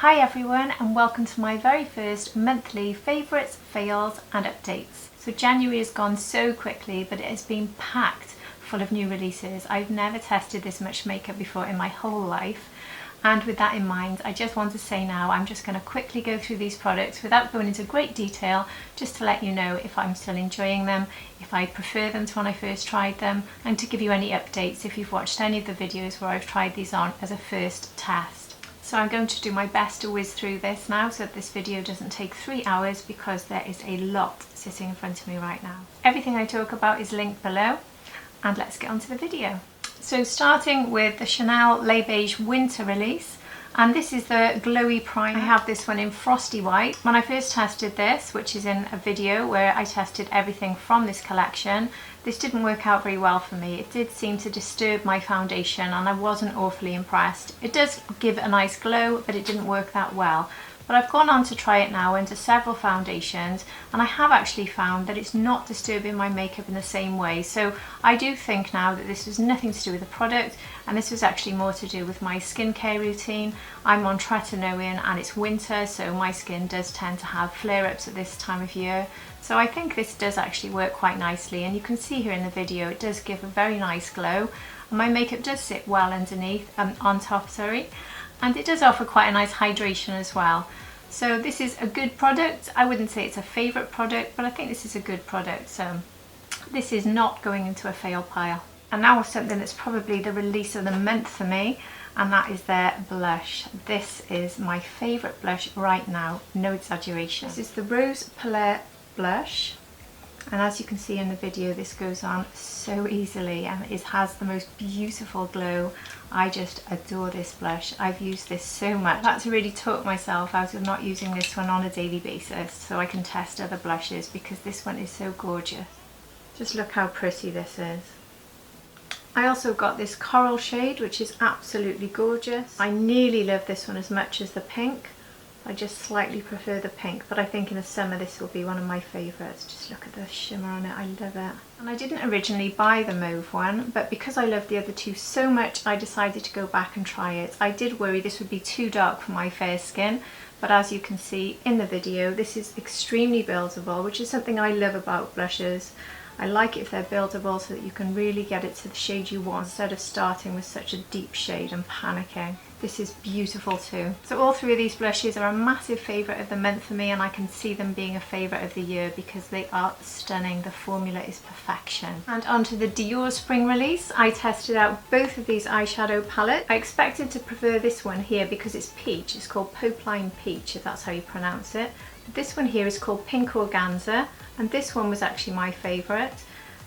Hi everyone and welcome to my very first monthly favourites, fails and updates. So January has gone so quickly, but it has been packed full of new releases. I've never tested this much makeup before in my whole life, and with that in mind I just want to say now I'm just going to quickly go through these products without going into great detail, just to let you know if I'm still enjoying them, if I prefer them to when I first tried them, and to give you any updates if you've watched any of the videos where I've tried these on as a first test. So I'm going to do my best to whiz through this now so that this video doesn't take 3 hours, because there is a lot sitting in front of me right now. Everything I talk about is linked below, and let's get on to the video. So starting with the Chanel Le Beige Winter release, and this is the glowy primer. I have this one in Frosty White. When I first tested this, which is in a video where I tested everything from this collection, this didn't work out very well for me. It did seem to disturb my foundation and I wasn't awfully impressed. It does give a nice glow, but it didn't work that well. But I've gone on to try it now into several foundations, and I have actually found that it's not disturbing my makeup in the same way. So I do think now that this was nothing to do with the product, and this was actually more to do with my skincare routine. I'm on tretinoin and it's winter, so my skin does tend to have flare-ups at this time of year. So I think this does actually work quite nicely, and you can see here in the video it does give a very nice glow. And my makeup does sit well underneath, on top, sorry. And it does offer quite a nice hydration as well. So this is a good product. I wouldn't say it's a favourite product, but I think this is a good product. So this is not going into a fail pile. And now something that's probably the release of the month for me, and that is their blush. This is my favourite blush right now, no exaggeration. This is the Rose Palette blush. And as you can see in the video, this goes on so easily and it has the most beautiful glow. I just adore this blush. I've used this so much. I've had to really talk myself out of not using this one on a daily basis so I can test other blushes, because this one is so gorgeous. Just look how pretty this is. I also got this coral shade, which is absolutely gorgeous. I nearly love this one as much as the pink. I just slightly prefer the pink, but I think in the summer this will be one of my favourites. Just look at the shimmer on it, I love it. And I didn't originally buy the mauve one, but because I love the other two so much, I decided to go back and try it. I did worry this would be too dark for my fair skin, but as you can see in the video, this is extremely buildable, which is something I love about blushes. I like it if they're buildable so that you can really get it to the shade you want instead of starting with such a deep shade and panicking. This is beautiful too. So all three of these blushes are a massive favourite of the month for me, and I can see them being a favourite of the year because they are stunning. The formula is perfection. And onto the Dior spring release. I tested out both of these eyeshadow palettes. I expected to prefer this one here because it's peach. It's called Popeline Peach, if that's how you pronounce it. This one here is called Pink Organza, and this one was actually my favourite.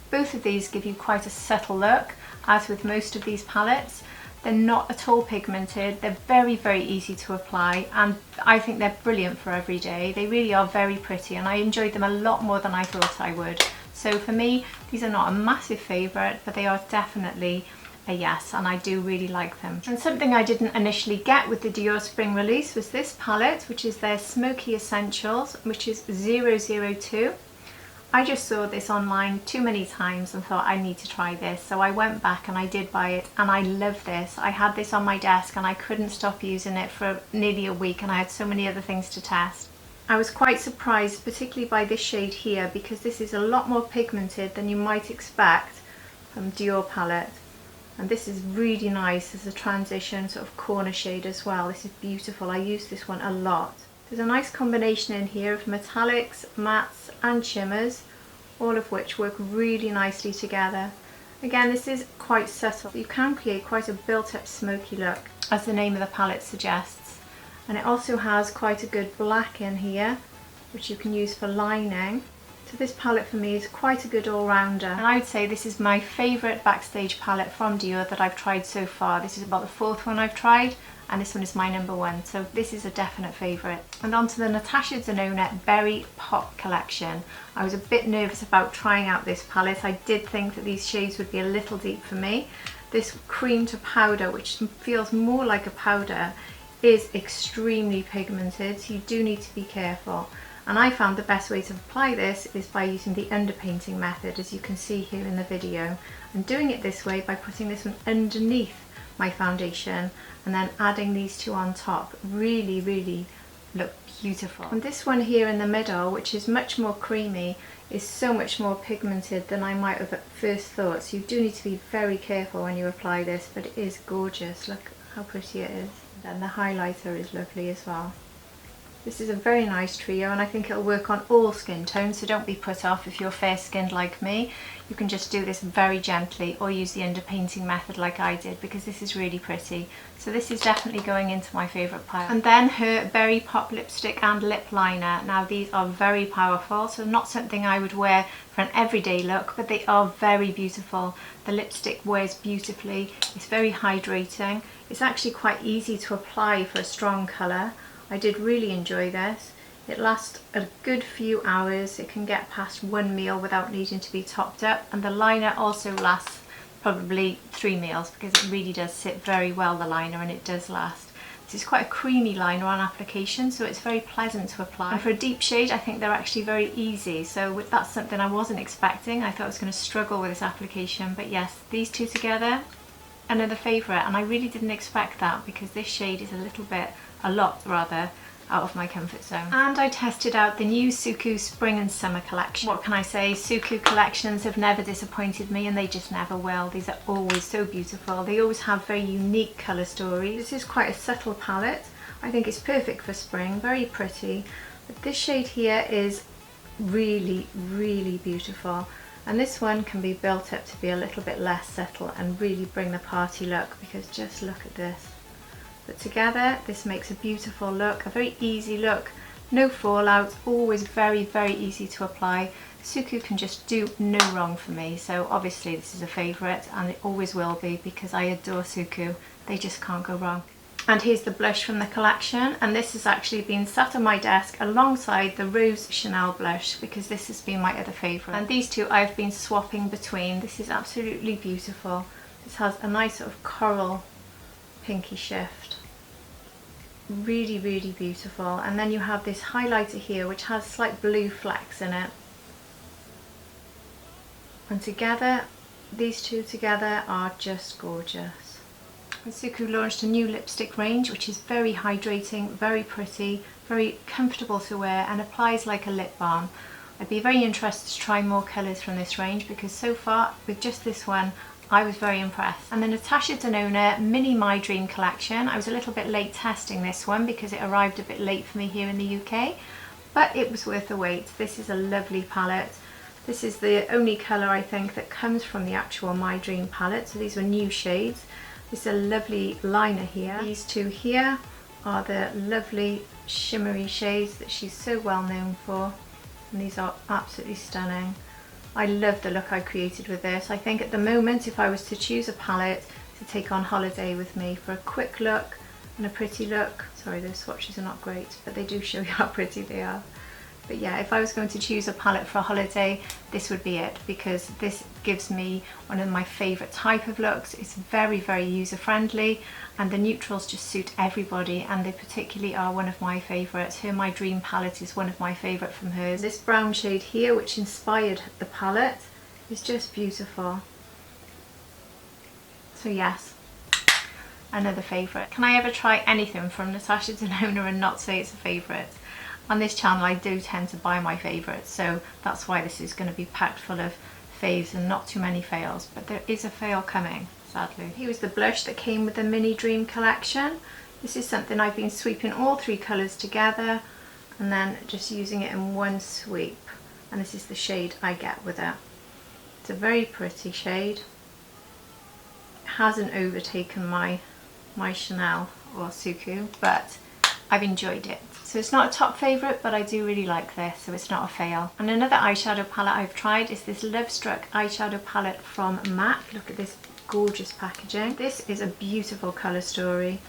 Both of these give you quite a subtle look, as with most of these palettes. They're not at all pigmented, they're very, very easy to apply, and I think they're brilliant for every day. They really are very pretty, and I enjoyed them a lot more than I thought I would. So for me, these are not a massive favourite, but they are definitely a yes, and I do really like them. And something I didn't initially get with the Dior spring release was this palette, which is their Smokey Essentials, which is 002. I just saw this online too many times and thought I need to try this, so I went back and I did buy it, and I love this. I had this on my desk and I couldn't stop using it for nearly a week, and I had so many other things to test. I was quite surprised, particularly by this shade here, because this is a lot more pigmented than you might expect from Dior palette. And this is really nice as a transition sort of corner shade as well. This is beautiful. I use this one a lot. There's a nice combination in here of metallics, mattes and shimmers, all of which work really nicely together. Again, this is quite subtle. You can create quite a built-up smoky look, as the name of the palette suggests. And it also has quite a good black in here, which you can use for lining. So this palette for me is quite a good all-rounder, and I would say this is my favourite backstage palette from Dior that I've tried so far. This is about the 4th one I've tried, and this one is my number 1, so this is a definite favourite. And on to the Natasha Denona Berry Pop collection. I was a bit nervous about trying out this palette. I did think that these shades would be a little deep for me. This cream to powder, which feels more like a powder, is extremely pigmented, so you do need to be careful. And I found the best way to apply this is by using the underpainting method, as you can see here in the video. I'm doing it this way by putting this one underneath my foundation, and then adding these two on top really look beautiful. And this one here in the middle, which is much more creamy, is so much more pigmented than I might have at first thought, so you do need to be very careful when you apply this, but it is gorgeous. Look how pretty it is. And the highlighter is lovely as well. This is a very nice trio, and I think it'll work on all skin tones, so don't be put off if you're fair skinned like me. You can just do this very gently or use the underpainting method like I did, because this is really pretty. So this is definitely going into my favourite pile. And then her Berry Pop lipstick and lip liner. Now these are very powerful, so not something I would wear for an everyday look, but they are very beautiful. The lipstick wears beautifully, it's very hydrating. It's actually quite easy to apply for a strong colour. I did really enjoy this. It lasts a good few hours. It can get past one meal without needing to be topped up, and the liner also lasts probably 3 meals because it really does sit very well, the liner, and it does last. This is quite a creamy liner on application, so it's very pleasant to apply. And for a deep shade, I think they're actually very easy, so that's something I wasn't expecting. I thought I was going to struggle with this application, but yes, these two together, another favourite, and I really didn't expect that because this shade is a lot out of my comfort zone. And I tested out the new Suqqu Spring and Summer collection. What can I say? Suqqu collections have never disappointed me, and they just never will. These are always so beautiful. They always have very unique colour stories. This is quite a subtle palette. I think it's perfect for spring, very pretty. But this shade here is really beautiful. And this one can be built up to be a little bit less subtle and really bring the party look, because just look at this. But together this makes a beautiful look, a very easy look, no fallout, always very easy to apply. Suqqu can just do no wrong for me, so obviously this is a favourite, and it always will be because I adore Suqqu. They just can't go wrong. And here's the blush from the collection, and this has actually been sat on my desk alongside the Rose Chanel blush because this has been my other favourite. And these two I've been swapping between. This is absolutely beautiful. This has a nice sort of coral pinky shift. Really beautiful. And then you have this highlighter here which has slight blue flecks in it. And together, these two together are just gorgeous. And Suqqu launched a new lipstick range which is very hydrating, very pretty, very comfortable to wear, and applies like a lip balm. I'd be very interested to try more colours from this range because so far with just this one I was very impressed. And the Natasha Denona Mini My Dream collection. I was a little bit late testing this one because it arrived a bit late for me here in the UK, but it was worth the wait. This is a lovely palette. This is the only colour I think that comes from the actual My Dream palette, so these were new shades. This is a lovely liner here. These two here are the lovely shimmery shades that she's so well known for, and these are absolutely stunning. I love the look I created with this. I think at the moment if I was to choose a palette to take on holiday with me for a quick look and a pretty look, sorry those swatches are not great but they do show you how pretty they are. But yeah, if I was going to choose a palette for a holiday, this would be it, because this gives me one of my favourite type of looks. It's very user friendly, and the neutrals just suit everybody, and they particularly are one of my favourites. Her My Dream palette is one of my favourite from hers. This brown shade here, which inspired the palette, is just beautiful. So yes, another favourite. Can I ever try anything from Natasha Denona and not say it's a favourite? On this channel I do tend to buy my favourites, so that's why this is going to be packed full of faves and not too many fails, but there is a fail coming, sadly. Here was the blush that came with the Mini Dream collection. This is something I've been sweeping all three colours together and then just using it in one sweep, and this is the shade I get with it. It's a very pretty shade. It hasn't overtaken my Chanel or Suqqu, but I've enjoyed it. So it's not a top favourite, but I do really like this, so it's not a fail. And another eyeshadow palette I've tried is this Lovestruck eyeshadow palette from MAC. Look at this gorgeous packaging. This is a beautiful colour story.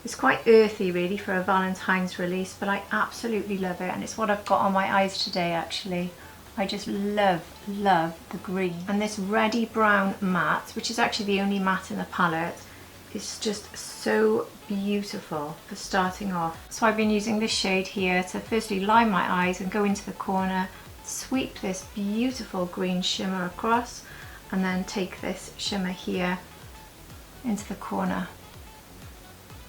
It's quite earthy really for a Valentine's release, but I absolutely love it, and it's what I've got on my eyes today actually. I just love the green. And this reddy brown matte, which is actually the only matte in the palette, is just so beautiful for starting off. So I've been using this shade here to firstly line my eyes and go into the corner, sweep this beautiful green shimmer across, and then take this shimmer here into the corner.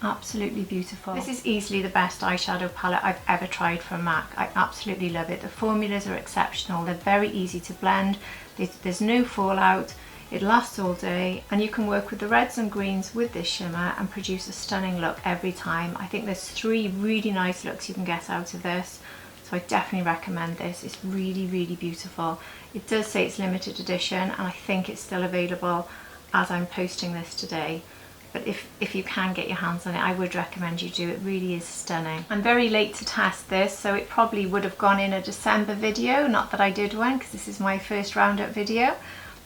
Absolutely beautiful. This is easily the best eyeshadow palette I've ever tried from MAC. I absolutely love it. The formulas are exceptional. They're very easy to blend. There's no fallout. It lasts all day, and you can work with the reds and greens with this shimmer and produce a stunning look every time. I think there's 3 really nice looks you can get out of this. So I definitely recommend this. It's really, really beautiful. It does say it's limited edition, and I think it's still available as I'm posting this today. But if you can get your hands on it, I would recommend you do. It really is stunning. I'm very late to test this, so it probably would have gone in a December video. Not that I did one, because this is my first roundup video.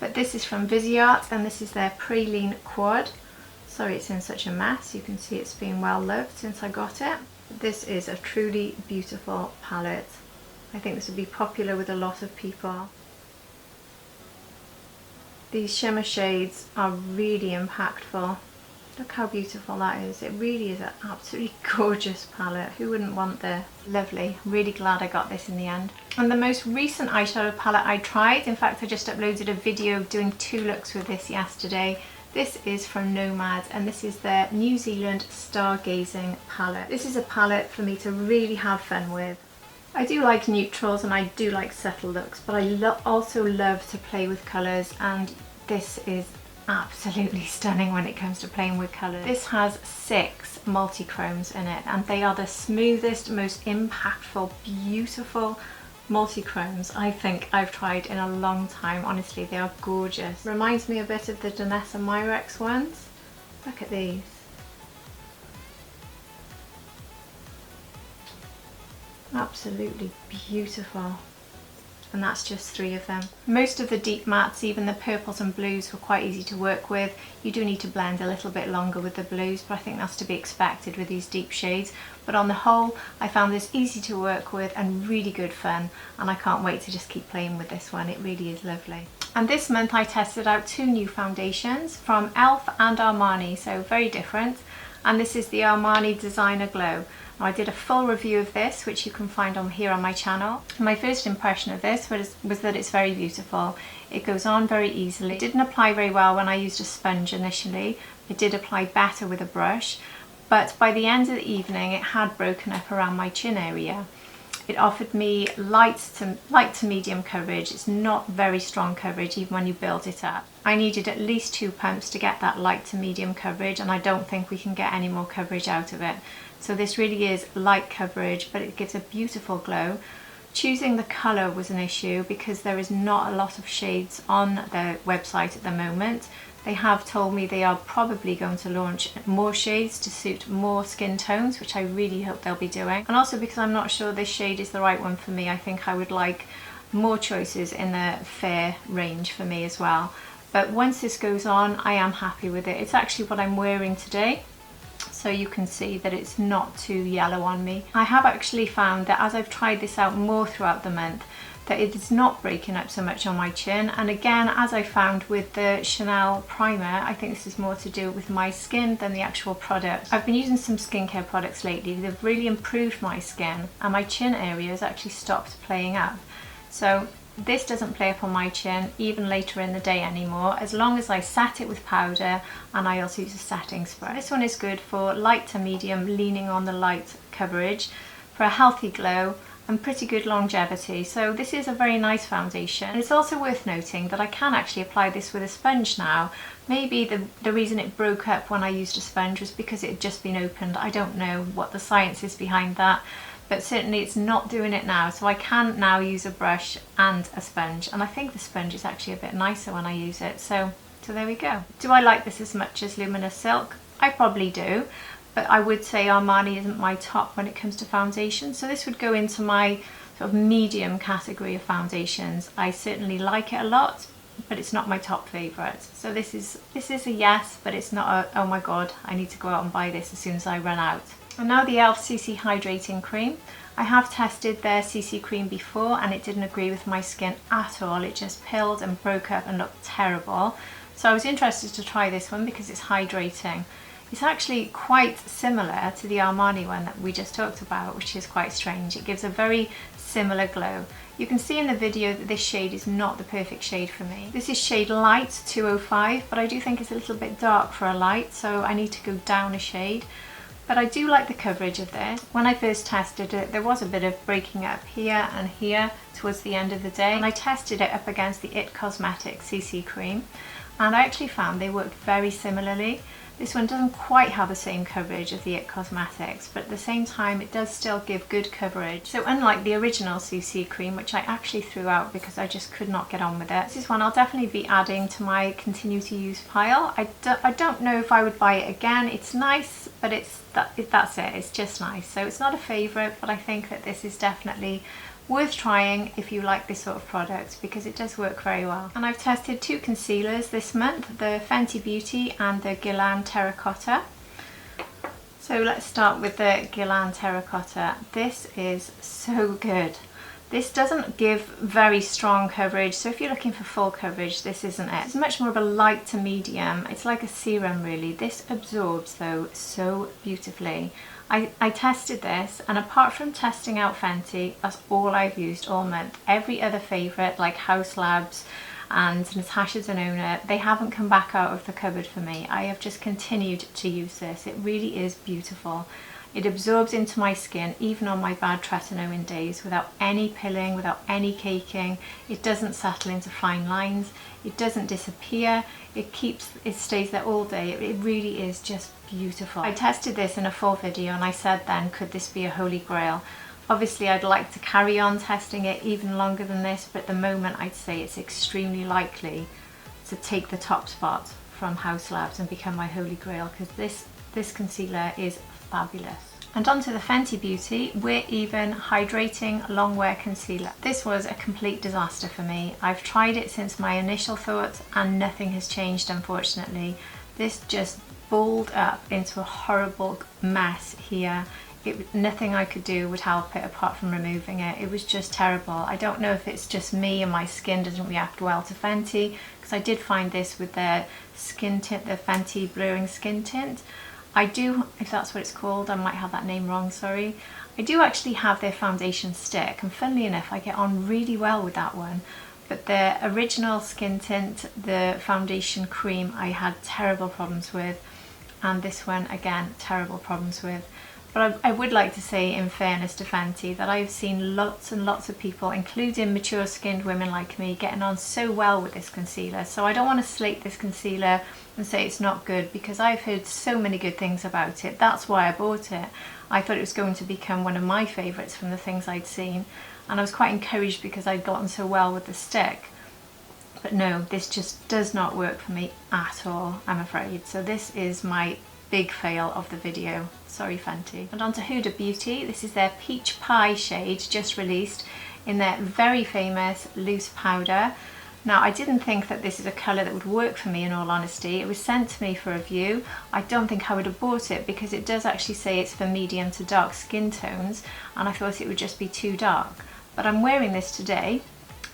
But this is from Viseart, and this is their Praline Quad. Sorry it's in such a mess. You can see it's been well loved since I got it. This is a truly beautiful palette. I think this would be popular with a lot of people. These shimmer shades are really impactful. Look how beautiful that is. It really is an absolutely gorgeous palette. Who wouldn't want this? Lovely. Really glad I got this in the end. And the most recent eyeshadow palette I tried, in fact I just uploaded a video doing 2 looks with this yesterday. This is from Nomad, and this is their New Zealand Stargazing palette. This is a palette for me to really have fun with. I do like neutrals and I do like subtle looks, but I also love to play with colours, and this is absolutely stunning when it comes to playing with colours. This has 6 multi-chromes in it, and they are the smoothest, most impactful, beautiful multi-chromes I think I've tried in a long time. Honestly, they are gorgeous. Reminds me a bit of the Danessa Myrex ones. Look at these. Absolutely beautiful. And that's just 3 of them. Most of the deep mattes, even the purples and blues, were quite easy to work with. You do need to blend a little bit longer with the blues, but I think that's to be expected with these deep shades. But on the whole, I found this easy to work with and really good fun, and I can't wait to just keep playing with this one. It really is lovely. And this month I tested out 2 new foundations from e.l.f. and Armani, so very different. And this is the Armani Designer Glow. I did a full review of this, which you can find on here on my channel. My first impression of this was that it's very beautiful. It goes on very easily. It didn't apply very well when I used a sponge initially. It did apply better with a brush, but by the end of the evening it had broken up around my chin area. It offered me light to medium coverage. It's not very strong coverage even when you build it up. I needed at least 2 pumps to get that light to medium coverage, and I don't think we can get any more coverage out of it. So this really is light coverage, but it gives a beautiful glow. Choosing the colour was an issue because there is not a lot of shades on their website at the moment. They have told me they are probably going to launch more shades to suit more skin tones, which I really hope they'll be doing. And also because I'm not sure this shade is the right one for me. I think I would like more choices in the fair range for me as well. But once this goes on, I am happy with it. It's actually what I'm wearing today, so you can see that it's not too yellow on me. I have actually found that as I've tried this out more throughout the month, that it is not breaking up so much on my chin. And again, as I found with the Chanel primer, I think this is more to do with my skin than the actual product. I've been using some skincare products lately. They've really improved my skin, and my chin area has actually stopped playing up. So this doesn't play up on my chin even later in the day anymore, as long as I set it with powder, and I also use a setting spray. This one is good for light to medium, leaning on the light coverage, for a healthy glow and pretty good longevity. So this is a very nice foundation. And it's also worth noting that I can actually apply this with a sponge now. Maybe the reason it broke up when I used a sponge was because it had just been opened. I don't know what the science is behind that, but certainly it's not doing it now. So I can now use a brush and a sponge, and I think the sponge is actually a bit nicer when I use it. So there we go. Do I like this as much as Luminous Silk? I probably do, but I would say Armani isn't my top when it comes to foundation. So this would go into my sort of medium category of foundations. I certainly like it a lot, but it's not my top favourite. So this is a yes, but it's not a, oh my god, I need to go out and buy this as soon as I run out. And now the e.l.f. CC Hydrating Cream. I have tested their CC cream before and it didn't agree with my skin at all. It just pilled and broke up and looked terrible. So I was interested to try this one because it's hydrating. It's actually quite similar to the Armani one that we just talked about, which is quite strange. It gives a very similar glow. You can see in the video that this shade is not the perfect shade for me. This is shade light 205, but I do think it's a little bit dark for a light, so I need to go down a shade. But I do like the coverage of this. When I first tested it, there was a bit of breaking up here and here towards the end of the day. And I tested it up against the IT Cosmetics CC cream, and I actually found they worked very similarly. This one doesn't quite have the same coverage as the IT Cosmetics, but at the same time it does still give good coverage. So unlike the original CC cream, which I actually threw out because I just could not get on with it, this is one I'll definitely be adding to my continue to use pile. I don't know if I would buy it again. It's nice, but that's it, it's just nice. So it's not a favourite, but I think that this is definitely worth trying if you like this sort of product, because it does work very well. And I've tested two concealers this month, the Fenty Beauty and the Guerlain Terracotta. So let's start with the Guerlain Terracotta. This is so good. This doesn't give very strong coverage, so if you're looking for full coverage, this isn't it. It's much more of a light to medium. It's like a serum really. This absorbs though so beautifully. I tested this, and apart from testing out Fenty, that's all I've used all month. Every other favourite like House Labs and Natasha Denona, they haven't come back out of the cupboard for me. I have just continued to use this. It really is beautiful. It absorbs into my skin, even on my bad tretinoin days, without any pilling, without any caking. It doesn't settle into fine lines. It doesn't disappear. It stays there all day. It really is just beautiful. I tested this in a full video, and I said then, could this be a holy grail? Obviously I'd like to carry on testing it even longer than this, but at the moment I'd say it's extremely likely to take the top spot from House Labs and become my holy grail, because this concealer is fabulous. And onto the Fenty Beauty Wear Even Hydrating Longwear Concealer. This was a complete disaster for me. I've tried it since my initial thoughts and nothing has changed, unfortunately. This just balled up into a horrible mess here. Nothing I could do would help it apart from removing it. It was just terrible. I don't know if it's just me and my skin doesn't react well to Fenty, because I did find this with their skin tint, the Fenty Blurring Skin Tint. I do, if that's what it's called, I might have that name wrong, sorry. I do actually have their foundation stick, and funnily enough I get on really well with that one. But the original skin tint, the foundation cream, I had terrible problems with, and this one again, terrible problems with. But I would like to say, in fairness to Fenty, that I've seen lots and lots of people, including mature skinned women like me, getting on so well with this concealer. So I don't want to slate this concealer and say it's not good, because I've heard so many good things about it. That's why I bought it. I thought it was going to become one of my favourites from the things I'd seen, and I was quite encouraged because I'd gotten so well with the stick. But no, this just does not work for me at all, I'm afraid. So this is my big fail of the video. Sorry Fenty. And on to Huda Beauty. This is their Peach Pie shade, just released in their very famous loose powder. Now I didn't think that this is a colour that would work for me, in all honesty. It was sent to me for review. I don't think I would have bought it because it does actually say it's for medium to dark skin tones, and I thought it would just be too dark. But I'm wearing this today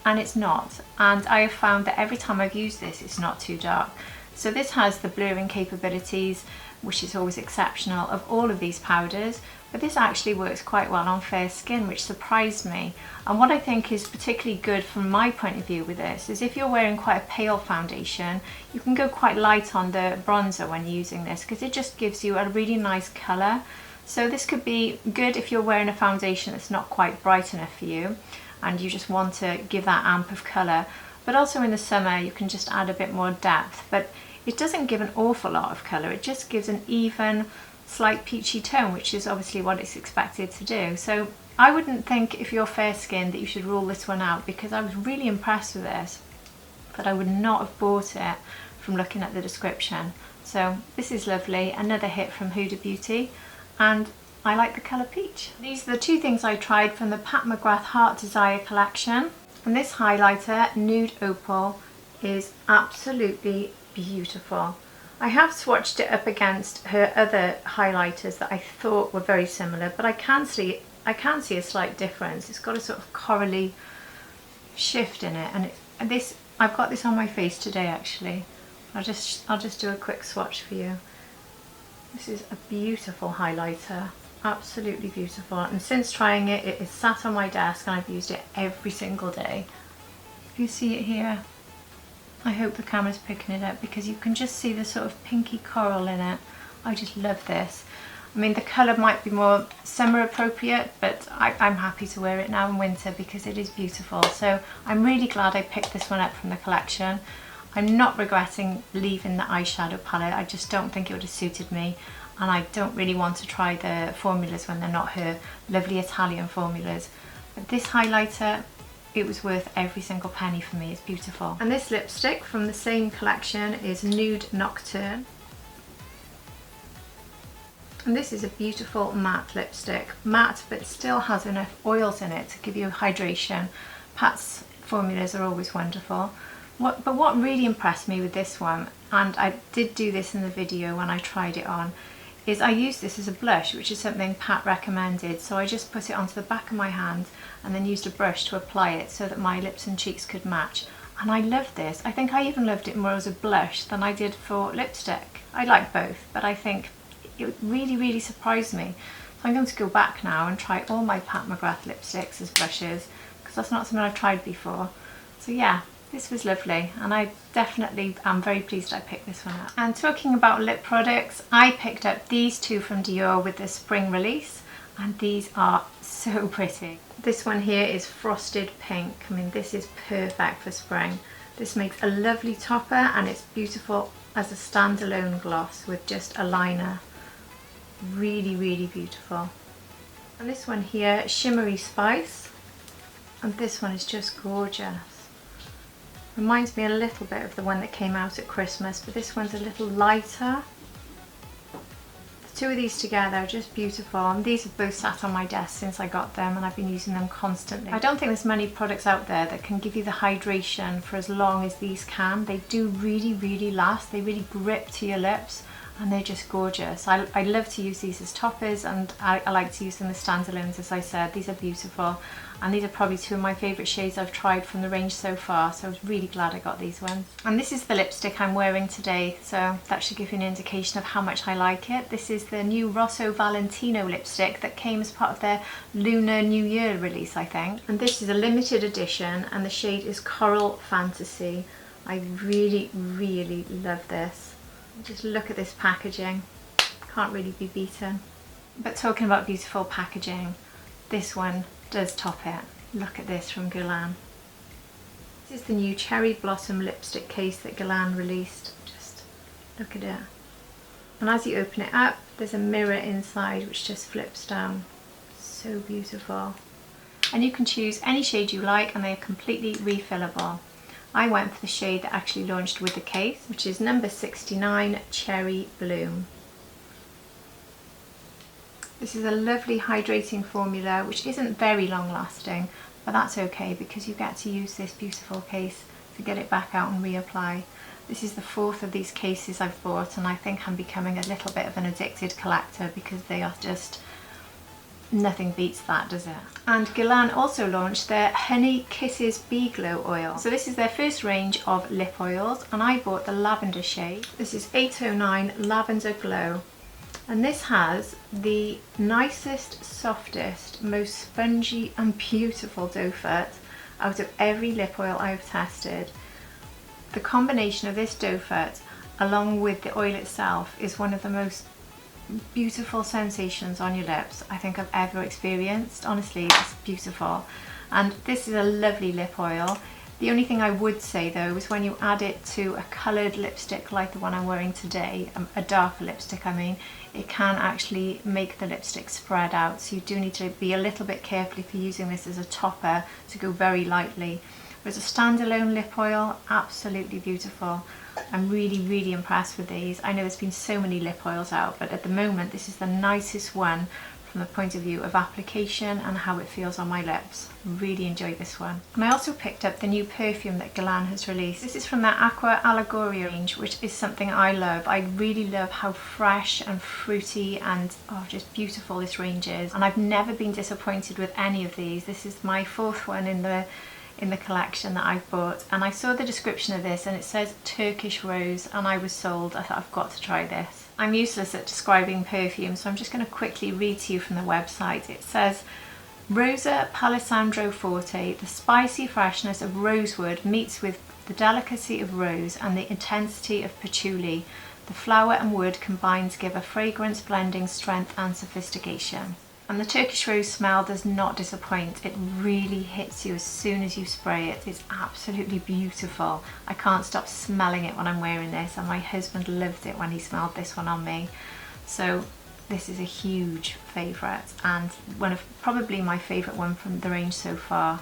and it's not, and I have found that every time I've used this it's not too dark. So this has the blurring capabilities, which is always exceptional, of all of these powders, but this actually works quite well on fair skin, which surprised me. And what I think is particularly good from my point of view with this is if you're wearing quite a pale foundation, you can go quite light on the bronzer when using this, because it just gives you a really nice colour. So this could be good if you're wearing a foundation that's not quite bright enough for you and you just want to give that amp of colour. But also in the summer you can just add a bit more depth, but it doesn't give an awful lot of colour. It just gives an even, slight peachy tone, which is obviously what it's expected to do. So I wouldn't think, if you're fair skinned, that you should rule this one out, because I was really impressed with this, but I would not have bought it from looking at the description. So this is lovely, another hit from Huda Beauty, and I like the colour peach. These are the two things I tried from the Pat McGrath Heart Desire collection, and this highlighter, Nude Opal, is absolutely beautiful. I have swatched it up against her other highlighters that I thought were very similar, but I can see a slight difference. It's got a sort of corally shift in it, and I've got this on my face today actually. I'll just do a quick swatch for you. This is a beautiful highlighter, absolutely beautiful, and since trying it, it is sat on my desk and I've used it every single day. If you see it here, I hope the camera's picking it up because you can just see the sort of pinky coral in it. I just love this. I mean, the colour might be more summer appropriate, but I'm happy to wear it now in winter because it is beautiful. So I'm really glad I picked this one up from the collection. I'm not regretting leaving the eyeshadow palette. I just don't think it would have suited me, and I don't really want to try the formulas when they're not her lovely Italian formulas. But this highlighter, it was worth every single penny for me. It's beautiful. And this lipstick from the same collection is Nude Nocturne. And this is a beautiful matte lipstick. Matte, but still has enough oils in it to give you hydration. Pat's formulas are always wonderful. But what really impressed me with this one, and I did do this in the video when I tried it on, is I used this as a blush, which is something Pat recommended. So I just put it onto the back of my hand and then used a brush to apply it so that my lips and cheeks could match. And I loved this. I think I even loved it more as a blush than I did for lipstick. I like both, but I think it really, really surprised me. So I'm going to go back now and try all my Pat McGrath lipsticks as blushes, because that's not something I've tried before. So yeah, this was lovely, and I definitely am very pleased I picked this one up. And talking about lip products, I picked up these two from Dior with the spring release, and these are so pretty. This one here is Frosted Pink. I mean, this is perfect for spring. This makes a lovely topper, and it's beautiful as a standalone gloss with just a liner. Really, really beautiful. And this one here, Shimmery Spice, and this one is just gorgeous. Reminds me a little bit of the one that came out at Christmas, but this one's a little lighter. The two of these together are just beautiful, and these have both sat on my desk since I got them, and I've been using them constantly. I don't think there's many products out there that can give you the hydration for as long as these can. They do really, really last. They really grip to your lips, and they're just gorgeous. I love to use these as toppers, and I like to use them as standalones, as I said. These are beautiful, and these are probably two of my favourite shades I've tried from the range so far, so I was really glad I got these ones. And this is the lipstick I'm wearing today, so that should give you an indication of how much I like it. This is the new Rosa Valentino lipstick that came as part of their Lunar New Year release, I think. And this is a limited edition, and the shade is Coral Fantasy. I really, really love this. Just look at this packaging, can't really be beaten. But talking about beautiful packaging, this one does top it. Look at this from Guerlain. This is the new Cherry Blossom lipstick case that Guerlain released. Just look at it. And as you open it up, there's a mirror inside which just flips down. So beautiful. And you can choose any shade you like, and they are completely refillable. I went for the shade that actually launched with the case, which is number 69, Cherry Bloom. This is a lovely hydrating formula which isn't very long lasting, but that's okay because you get to use this beautiful case to get it back out and reapply. This is the fourth of these cases I've bought, and I think I'm becoming a little bit of an addicted collector because they are just, nothing beats that, does it? And Guerlain also launched their Honey Kisses Bee Glow oil. So this is their first range of lip oils, and I bought the lavender shade. This is 809 Lavender Glow. And this has the nicest, softest, most spongy and beautiful doe foot out of every lip oil I've tested. The combination of this doe foot along with the oil itself is one of the most beautiful sensations on your lips I think I've ever experienced. Honestly, it's beautiful. And this is a lovely lip oil. The only thing I would say though is when you add it to a coloured lipstick like the one I'm wearing today, a darker lipstick I mean, it can actually make the lipstick spread out, so you do need to be a little bit careful if you're using this as a topper to go very lightly. Whereas a standalone lip oil, absolutely beautiful. I'm really, really impressed with these. I know there's been so many lip oils out, but at the moment this is the nicest one from the point of view of application and how it feels on my lips. Really enjoyed this one. And I also picked up the new perfume that Guerlain has released. This is from their Aqua Allegoria range, which is something I love. I really love how fresh and fruity and just beautiful this range is. And I've never been disappointed with any of these. This is my fourth one in the collection that I've bought, and I saw the description of this and it says Turkish Rose, and I was sold. I thought, I've got to try this. I'm useless at describing perfume, so I'm just going to quickly read to you from the website. It says, Rosa Palisandro Forte, the spicy freshness of rosewood meets with the delicacy of rose and the intensity of patchouli. The flower and wood combined to give a fragrance blending strength and sophistication. And the Turkish rose smell does not disappoint. It really hits you as soon as you spray it. It's absolutely beautiful. I can't stop smelling it when I'm wearing this, and my husband loved it when he smelled this one on me. So this is a huge favourite, and one of probably my favourite one from the range so far.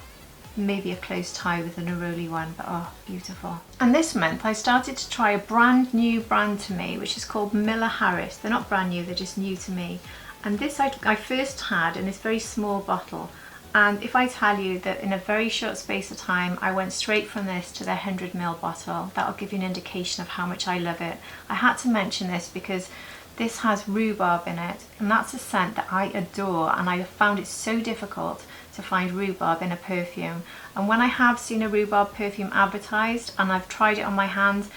Maybe a close tie with the Neroli one, but oh, beautiful. And this month I started to try a brand new brand to me, which is called Miller Harris. They're not brand new, they're just new to me. And this I first had in this very small bottle. And if I tell you that in a very short space of time, I went straight from this to their 100ml bottle, that'll give you an indication of how much I love it. I had to mention this because this has rhubarb in it, and that's a scent that I adore, and I found it so difficult to find rhubarb in a perfume. And when I have seen a rhubarb perfume advertised and I've tried it on my hands,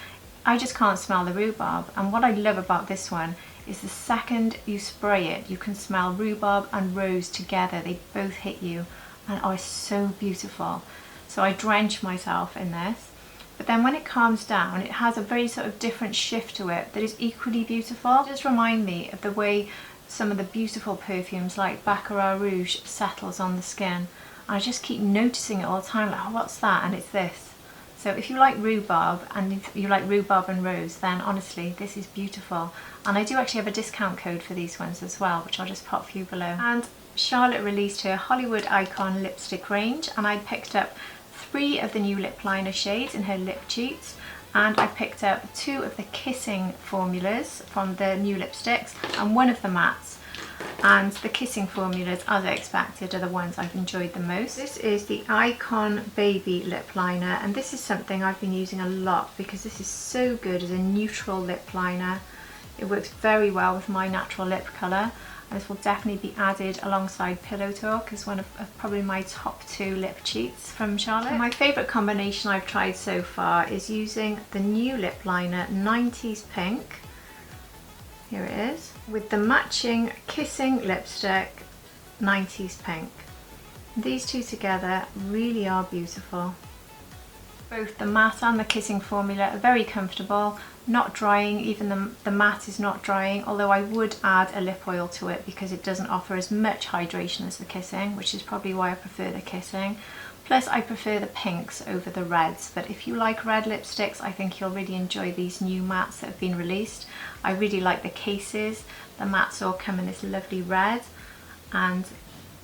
I just can't smell the rhubarb. And what I love about this one is the second you spray it, you can smell rhubarb and rose together. They both hit you, and oh, it's so beautiful. So I drench myself in this. But then when it calms down, it has a very sort of different shift to it that is equally beautiful. It does remind me of the way some of the beautiful perfumes like Baccarat Rouge settles on the skin. And I just keep noticing it all the time, like, oh, what's that? And it's this. So if you like rhubarb, and if you like rhubarb and rose, then honestly, this is beautiful. And I do actually have a discount code for these ones as well, which I'll just pop for you below. And Charlotte released her Hollywood Icon lipstick range, and I picked up 3 of the new lip liner shades in her lip cheats, and I picked up 2 of the kissing formulas from the new lipsticks and 1 of the mattes. And the kissing formulas, as I expected, are the ones I've enjoyed the most. This is the Icon Baby lip liner, and this is something I've been using a lot because this is so good as a neutral lip liner. It works very well with my natural lip colour, and this will definitely be added alongside Pillow Talk as one of probably my top 2 lip cheats from Charlotte. My favourite combination I've tried so far is using the new lip liner 90s Pink, here it is, with the matching Kissing lipstick 90s Pink. These two together really are beautiful. Both the matte and the kissing formula are very comfortable, not drying. Even the matte is not drying, although I would add a lip oil to it because it doesn't offer as much hydration as the kissing, which is probably why I prefer the kissing. Plus I prefer the pinks over the reds, but if you like red lipsticks, I think you'll really enjoy these new mattes that have been released. I really like the cases. The mattes all come in this lovely red, and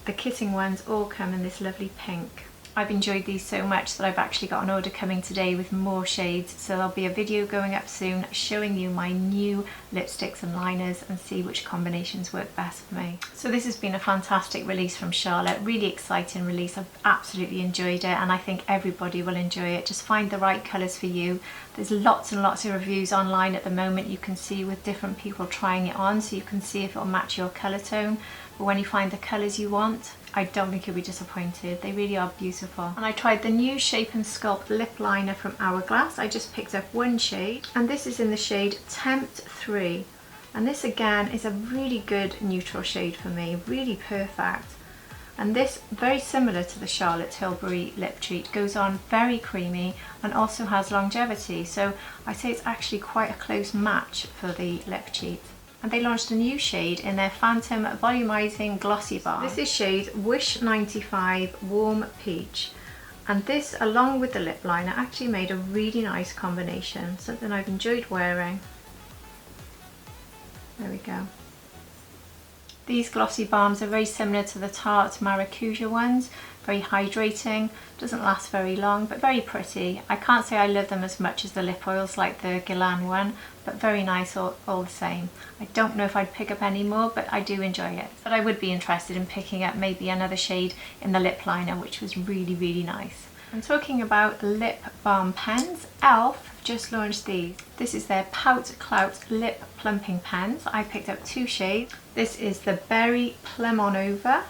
the kissing ones all come in this lovely pink. I've enjoyed these so much that I've actually got an order coming today with more shades, so there'll be a video going up soon showing you my new lipsticks and liners and see which combinations work best for me. So this has been a fantastic release from Charlotte, really exciting release. I've absolutely enjoyed it, and I think everybody will enjoy it. Just find the right colours for you. There's lots and lots of reviews online at the moment you can see with different people trying it on, so you can see if it'll match your colour tone. But when you find the colours you want, I don't think you'll be disappointed. They really are beautiful. And I tried the new Shape and Sculpt lip liner from Hourglass. I just picked up 1 shade, and this is in the shade Tempt 3. And this again is a really good neutral shade for me, really perfect. And this, very similar to the Charlotte Tilbury lip treat, goes on very creamy and also has longevity. So I say it's actually quite a close match for the lip cheat. And they launched a new shade in their Phantom Volumizing Glossy Bar. This is shade Wish 95 Warm Peach. And this, along with the lip liner, actually made a really nice combination, something I've enjoyed wearing. There we go. These glossy balms are very similar to the Tarte Maracuja ones, very hydrating, doesn't last very long, but very pretty. I can't say I love them as much as the lip oils like the Guerlain one, but very nice all the same. I don't know if I'd pick up any more, but I do enjoy it. But I would be interested in picking up maybe another shade in the lip liner, which was really, really nice. I'm talking about lip balm pens. ELF have just launched these. This is their Pout Clout lip plumping pens. I picked up 2 shades. This is the Berry Plemonova,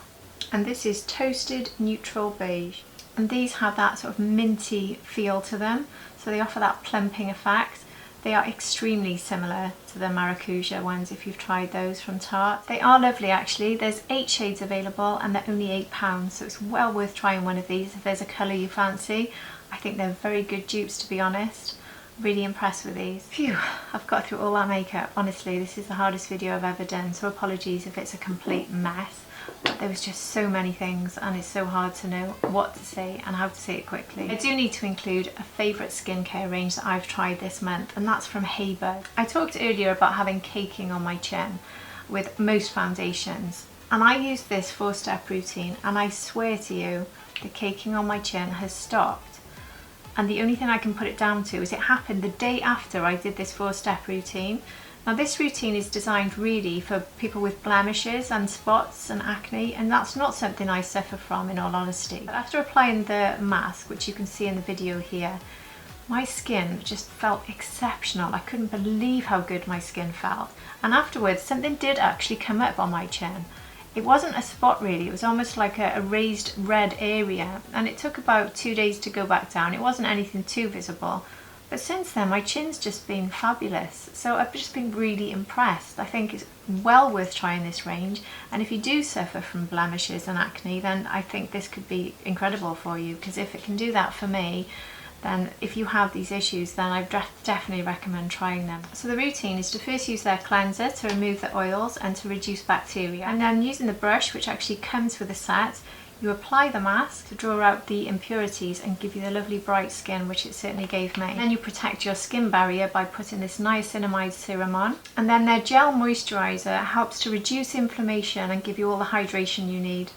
and this is Toasted Neutral Beige. And these have that sort of minty feel to them, so they offer that plumping effect. They are extremely similar to the Maracuja ones if you've tried those from Tarte. They are lovely actually. There's 8 shades available and they're only £8, so it's well worth trying one of these if there's a colour you fancy. I think they're very good dupes, to be honest. Really impressed with these. Phew, I've got through all that makeup. Honestly, this is the hardest video I've ever done, so apologies if it's a complete mess. But there was just so many things and it's so hard to know what to say and how to say it quickly. I do need to include a favourite skincare range that I've tried this month, and that's from Hey Bud. I talked earlier about having caking on my chin with most foundations, and I use this 4-step routine, and I swear to you the caking on my chin has stopped. And the only thing I can put it down to is it happened the day after I did this 4-step routine. Now this routine is designed really for people with blemishes and spots and acne, and that's not something I suffer from, in all honesty. But after applying the mask, which you can see in the video here, my skin just felt exceptional. I couldn't believe how good my skin felt. And afterwards something did actually come up on my chin. It wasn't a spot really, it was almost like a raised red area, and it took about 2 days to go back down. It wasn't anything too visible. But since then, my chin's just been fabulous. So I've just been really impressed. I think it's well worth trying this range. And if you do suffer from blemishes and acne, then I think this could be incredible for you. Because if it can do that for me, then if you have these issues, then I definitely recommend trying them. So the routine is to first use their cleanser to remove the oils and to reduce bacteria. And then using the brush, which actually comes with a set, you apply the mask to draw out the impurities and give you the lovely bright skin, which it certainly gave me. And then you protect your skin barrier by putting this niacinamide serum on. And then their gel moisturiser helps to reduce inflammation and give you all the hydration you need.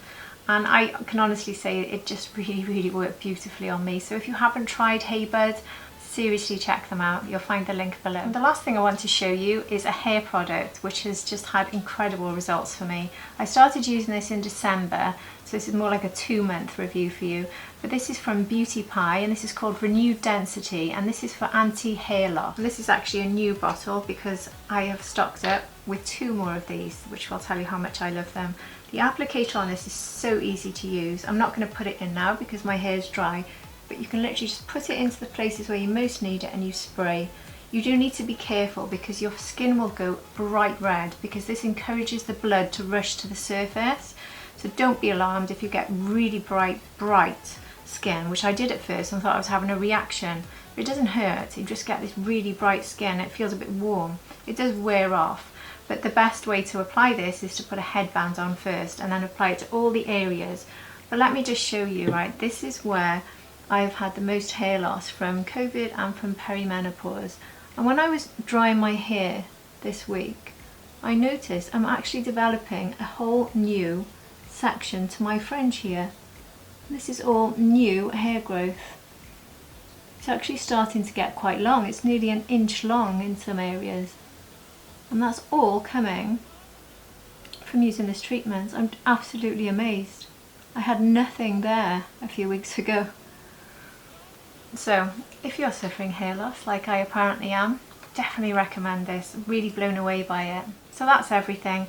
And I can honestly say it just really worked beautifully on me. So if you haven't tried Hey Bud, seriously check them out. You'll find the link below. And the last thing I want to show you is a hair product which has just had incredible results for me. I started using this in December, so this is more like a 2-month review for you. But this is from Beauty Pie, and this is called Renewed Density, and this is for anti-hair loss. And this is actually a new bottle because I have stocked up with 2 more of these, which will tell you how much I love them. The applicator on this is so easy to use. I'm not going to put it in now because my hair is dry, but you can literally just put it into the places where you most need it and you spray. You do need to be careful because your skin will go bright red because this encourages the blood to rush to the surface. So don't be alarmed if you get really bright skin, which I did at first and thought I was having a reaction. But it doesn't hurt, you just get this really bright skin. It feels a bit warm. It does wear off. But the best way to apply this is to put a headband on first and then apply it to all the areas. But let me just show you, right, this is where I've had the most hair loss from COVID and from perimenopause. And when I was drying my hair this week, I noticed I'm actually developing a whole new section to my fringe here. This is all new hair growth. It's actually starting to get quite long. It's nearly 1 inch long in some areas. And that's all coming from using this treatment. I'm absolutely amazed. I had nothing there a few weeks ago. So if you're suffering hair loss like I apparently am, definitely recommend this. Really blown away by it. So that's everything.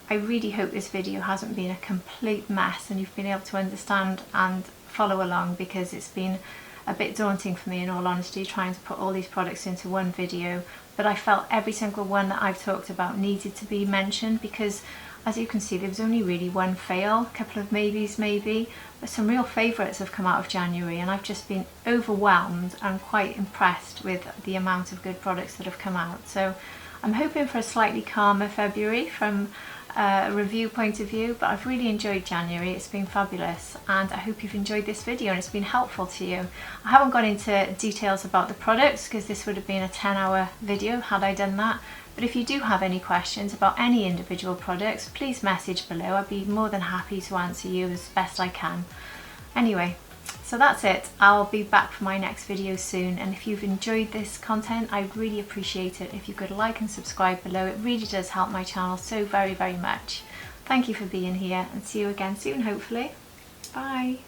I really hope this video hasn't been a complete mess and you've been able to understand and follow along, because it's been a bit daunting for me, in all honesty, trying to put all these products into one video. But I felt every single one that I've talked about needed to be mentioned because, as you can see, there was only really one fail, a couple of maybes maybe, but some real favourites have come out of January, and I've just been overwhelmed and quite impressed with the amount of good products that have come out. So I'm hoping for a slightly calmer February from a review point of view, but I've really enjoyed January. It's been fabulous, and I hope you've enjoyed this video and it's been helpful to you. I haven't gone into details about the products because this would have been a 10-hour video had I done that, but if you do have any questions about any individual products, please message below. I'd be more than happy to answer you as best I can. Anyway, so that's it. I'll be back for my next video soon, and if you've enjoyed this content, I'd really appreciate it if you could like and subscribe below. It really does help my channel so very much. Thank you for being here, and see you again soon, hopefully. Bye.